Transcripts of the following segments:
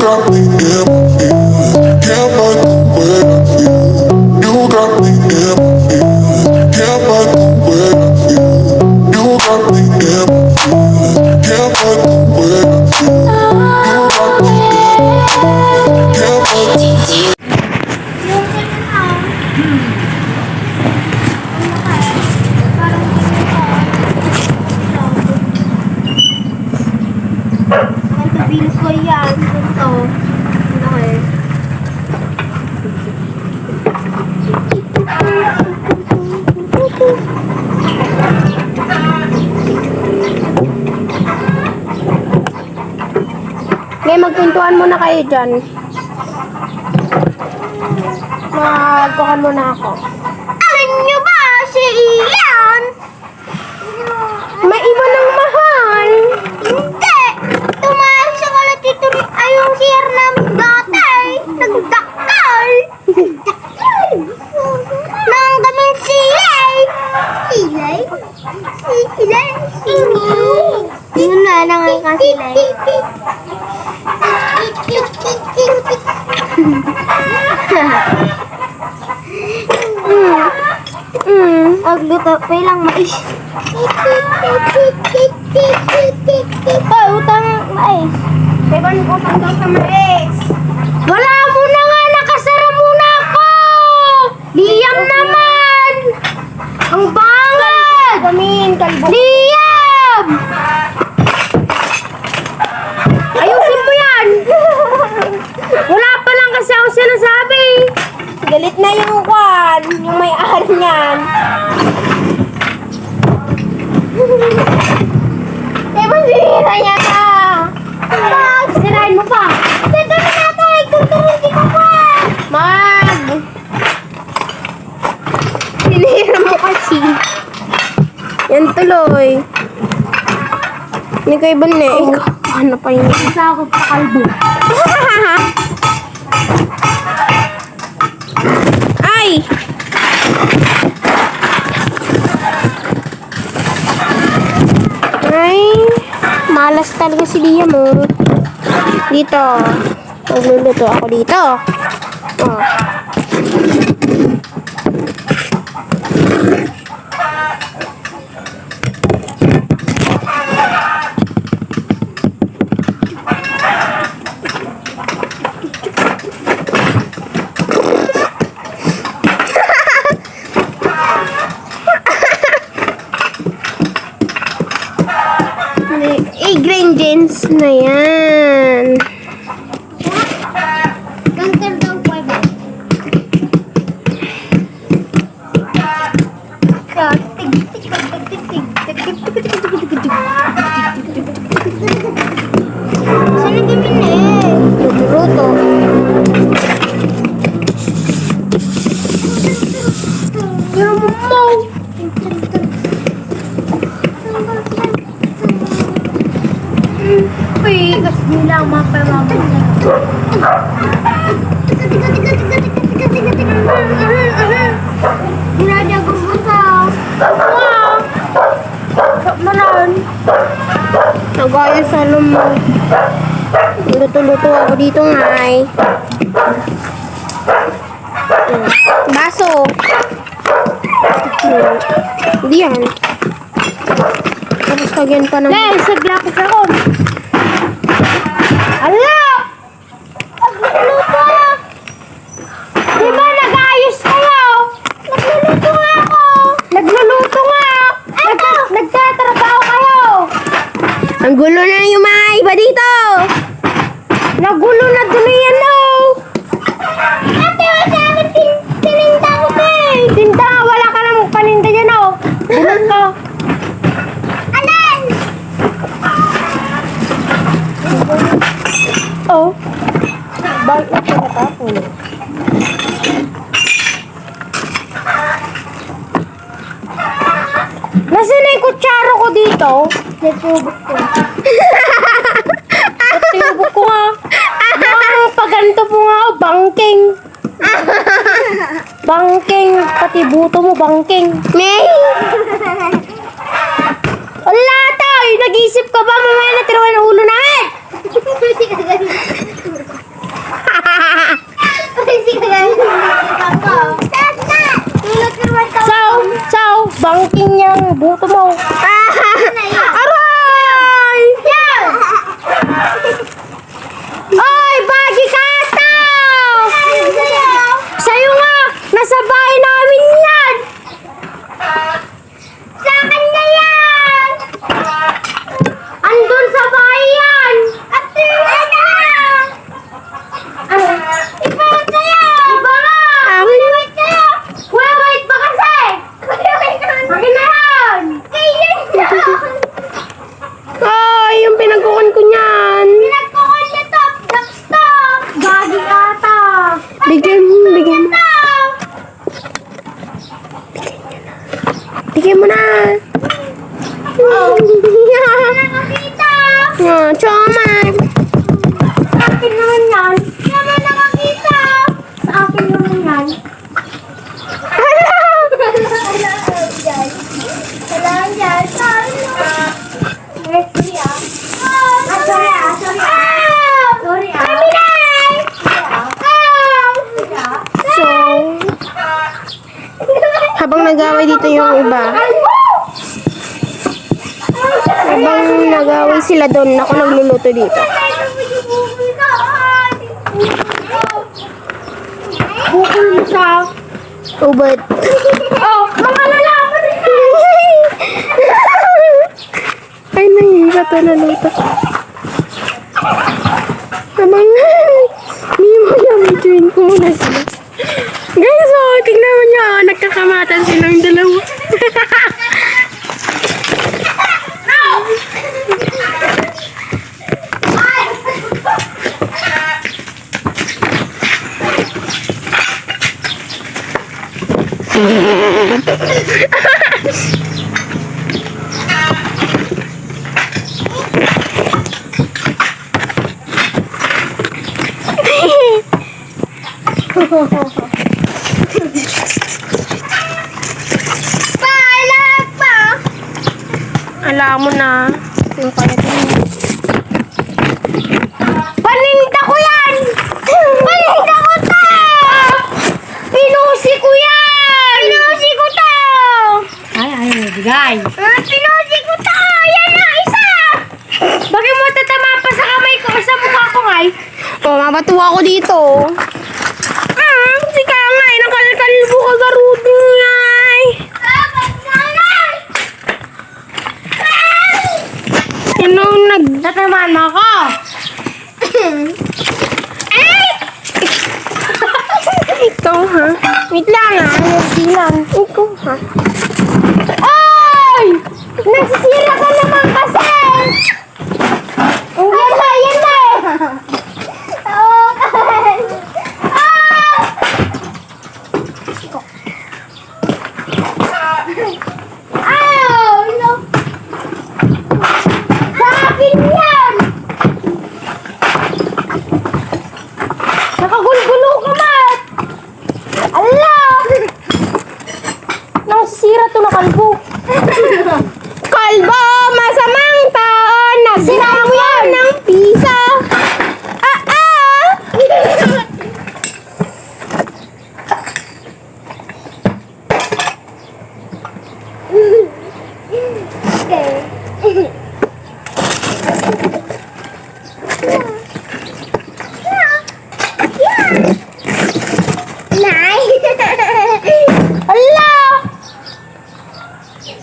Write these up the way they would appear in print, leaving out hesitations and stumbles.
got me in my feelings. Can't fight the way I feel. You got me in my feelings. Can't fight the way I feel. You got me in my feelings. Can't fight the way I feel. You got me in my feelings. Can't fight the way. Bilis ko yan. Ito. Okay. Okay, magpintuan muna kayo dyan. Magkuhan muna ako. Alam nyo ba si Ian? May iba ng mahal. Hindi. Tumayang siya ka lang dito ay yung CR namin dati. Nagdaktal. Nang kaming silay. Silay? Silay? Yun na lang ang kasilay. Agluto pa lang mais. Utang mais. Diba utang daw sa mais? Wala mo na nga, nakasara muna ako! Liam naman! Ang bangat! Gamin, kalbo. Liam! Ayusin mo yan! Wala pa lang kasi ako sinasabi. Galit na yung kwan, yung may-ari niyan. Diba sinira niya na? Sirain mo pa. Sito na natin, tuturuti ko pa. Sinira mo kasi. Yan tuloy. Hindi ko ibon na eh. Ano pa yun? Isa ako pa kalbo. Ay! Ay, malas talaga si Liam mo. Dito. Magluluto ako dito. Oh. Grain jeans na yan. Ganter daw po ba? Saan ang gamin na eh? Luto. Yung mo. Uy, kasi nila ang mapamamay niya. Ginadya ko buta. Wow! Sap manan. Nagaya sa lumo. Luto-luto ako dito ngay. Baso. Hindi yan. Tapos kagyan pa naman. Guys, saglapos ako. Ala! Nagluluto! Diba nag-ayos kayo? Nagluluto nga ako! Nagluluto nga! Nagtatrabaho kayo! Ang gulo na yung mga iba dito! Nagulo na tuloy yan oh! Ate, wala sa akin tininda ko pa eh! Tinda! Wala ka namang paninda dyan oh! Bulot ka! Anan! Oh. Bakit na pinatapon? Nasaan na yung kutsara ko dito? Natubok ko. Natubok ko nga. Paganto mo nga ako, bangking. Bangking. Pati buto mo, bangking. May! Wala tayo! Nag-iisip ka ba? Mamaya na tiruan ang ulo namin! buto mo. Aray! Oy, Bagi Kata! Sa'yo nga! Nasa bahay namin yan! Sa akin na yan! Andun sa bahay yan! Ate, ano? Iba lang sa'yo! Iba nga! Wait sa'yo! Wait ba kasi? Akin na yan! Ay, yung pinagkukan ko niyan. Pinagkukan niya to! Stop! Bagi Kata! Bigyan mo. Bigyan mo na. Nakakita. Choman. Sa akin naman yan. Naman nakakita. Sa akin naman yan. Hala. Wala dyan. Sorry ah. Sorry ah. So, habang nag-away dito yung iba, habang nag-away sila doon, ako nagluluto dito. Bukol mo sa ubod. Oh, mga lalaman na! Ay, nahihiga to na luto. Habang hindi mo yung join ko muna sila. Guys, oh, tignan mo nyo, nagkakamatan silang dalawa. Alam mo na. Yung kaya din. Paninda ko yan! Paninda ko to! Pinusi ko yan! Pinusi ko to! Ay, bigay. Pinusi ko to! Yan na, isa! Bakit mo tatama pa sa kamay ko? Sa mukha ko ngay? Oh, mapatuwa ko dito. Si Kangay, nakalkalbo ka garudo ngay. Sino nagtatamaan mo ako? Ay! Ikaw ha? Wait lang ha? Nagsilang. Ikaw ha? Ay! Nagsisira ka naman kasi! Yan na! Okay! Ayaw! No! Sa akin yan! Nakagulo-gulo ka, Mat! Ala! Nasisira to na kalbo. Kalbo! Masamang taon! Nagsirawan ng pisa! Ala!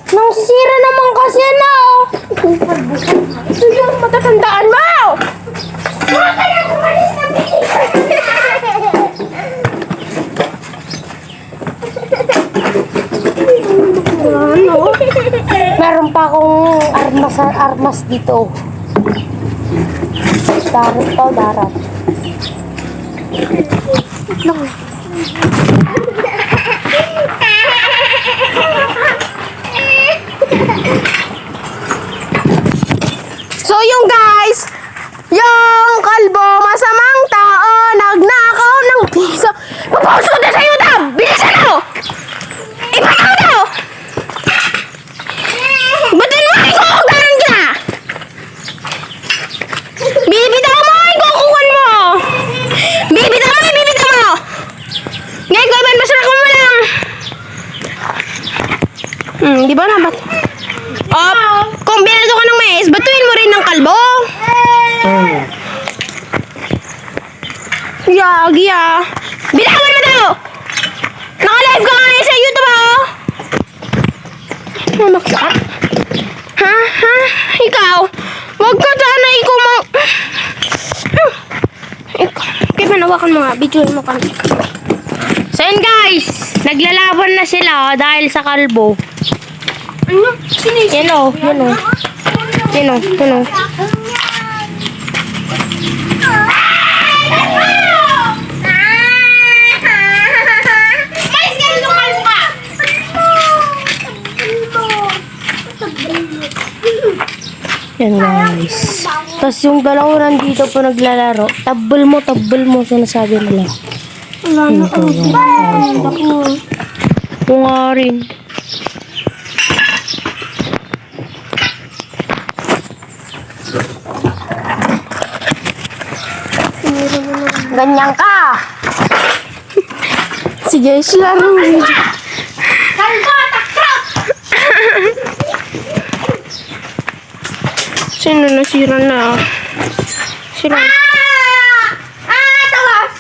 Nasisira naman kasi na. Ito yung matatandaan mo! Ano? Meron pa akong armas dito. Darat. So yung guys, yung kalbo, masamang tao, nagnakaw ng piso. Paposto na sa'yo daw! Bilisan mo! Ipanaw daw! Batin mo ay kukugaran ka! Bibitaw mo ay kukuhan mo! Bibitaw mo! Ngayon, gawin masarap mo lang! Di ba nabat? Yagi ah. Bitawan mo tayo! Naka-live ka nga sa YouTube ah! Mamak ka? Ha? Ha? Ikaw? Huwag ka sana ikaw mo... Kaya manawakan mo nga. Videoin mo kami. So yun guys. Naglalaban na sila dahil sa kalbo. Ano? Yan o. Yan o. Yan o. Yan o. Yan guys. Tapos yung dalawa nandito po naglalaro. Tabel mo, sinasabi nila. Wala na ako. Oo nga rin. Ganyan ka. Sige, share mo. Sino nasira na? Sino? Tawas!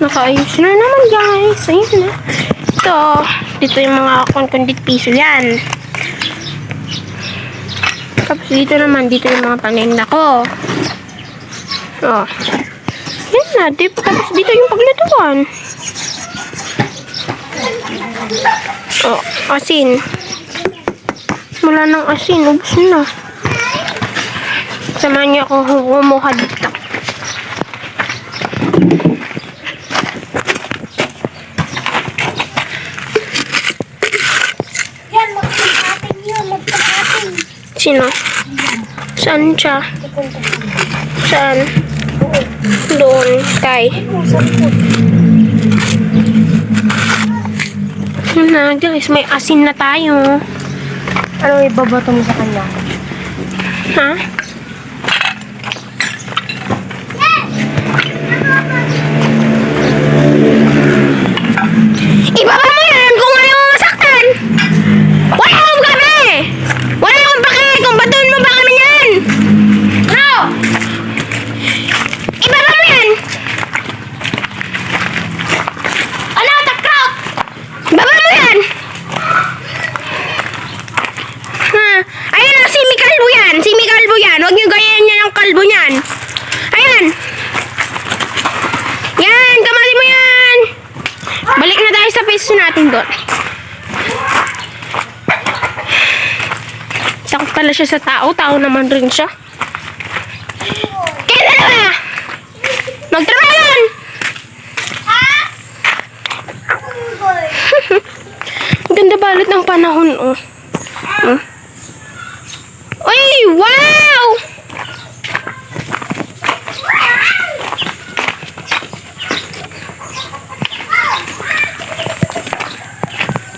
Nakaayos na naman guys. Ayun na. Dito yung mga kondit piso yan. Tapos dito naman, dito yung mga paninda ko. Oh. Yan na. Tapos dito yung paglutuan. Oh, asin. Wala nang asin. Ubus na. Samahan niyo ako kumuha dito. Yan, magpapatid yun. Magpapatid. Sino? Saan siya? Saan? Doon. Kay. Yun na guys, may asin na tayo. Ano ibabato mo sa kanya? Ha? Ibaba mo yan kung ayaw mo masaktan! Wala akong gabi! Wala akong pake kung batuin mo ba kami yan! No! Ibaba mo yan! Ano? Takrot! Baba mo yan! Ha? Ayan na, si Mikalbo yan! Si Mikalbo yan! Huwag niyo gayahin niya ng kalbo niyan! Ayan! Yan! Kamali mo yan! Balik na tayo sa peso natin doon. Takot pala siya sa tao. Tao naman rin siya. Kaya dalawa! Magtrabaho yan! Ganda balot ng panahon, oh. Huh? Uy! Wow!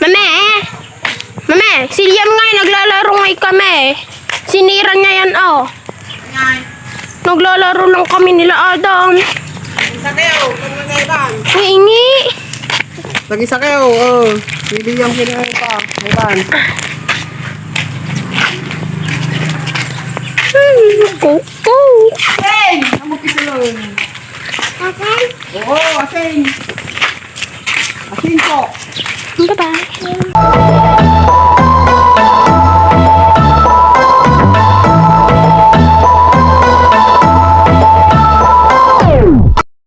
Mame! Si Liam nga, naglalaro ngay kami. Sinira niya yan, oh. Naglalaro lang kami nila, Adam. Isa kayo, kung nangyayon. Hingi. Tag-isa kayo, oh. Hindi yung kinahin pa. Iban. Koko. Asin! Amo kisulon. Okay? Oo, asin. Asin po. Bye-bye.